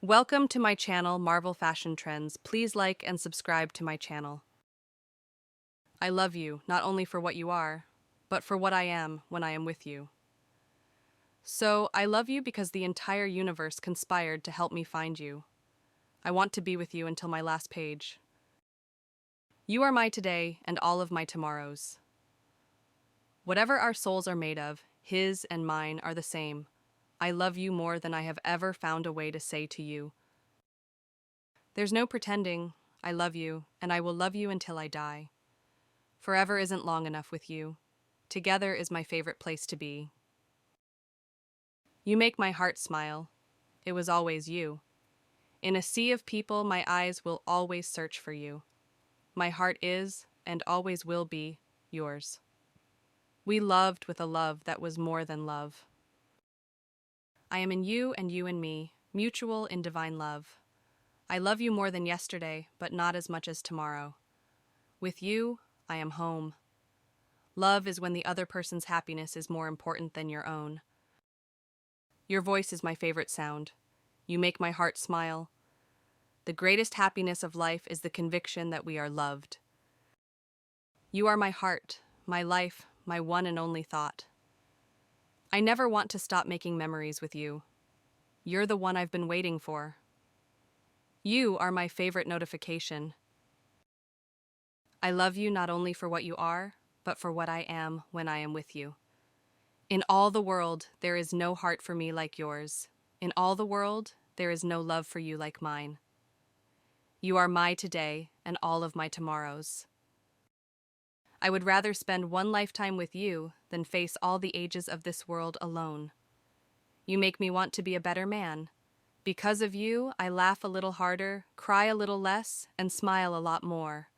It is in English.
Welcome to my channel, Marvel Fashion Trends. Please like and subscribe to my channel. I love you, not only for what you are, but for what I am when I am with you. So, I love you because the entire universe conspired to help me find you. I want to be with you until my last page. You are my today and all of my tomorrows. Whatever our souls are made of, his and mine are the same. I love you more than I have ever found a way to say to you. There's no pretending. I love you, and I will love you until I die. Forever isn't long enough with you. Together is my favorite place to be. You make my heart smile. It was always you. In a sea of people, my eyes will always search for you. My heart is, and always will be, yours. We loved with a love that was more than love. I am in you and you in me, mutual in divine love. I love you more than yesterday, but not as much as tomorrow. With you, I am home. Love is when the other person's happiness is more important than your own. Your voice is my favorite sound. You make my heart smile. The greatest happiness of life is the conviction that we are loved. You are my heart, my life, my one and only thought. I never want to stop making memories with you. You're the one I've been waiting for. You are my favorite notification. I love you not only for what you are, but for what I am when I am with you. In all the world, there is no heart for me like yours. In all the world, there is no love for you like mine. You are my today and all of my tomorrows. I would rather spend one lifetime with you than face all the ages of this world alone. You make me want to be a better man. Because of you, I laugh a little harder, cry a little less, and smile a lot more.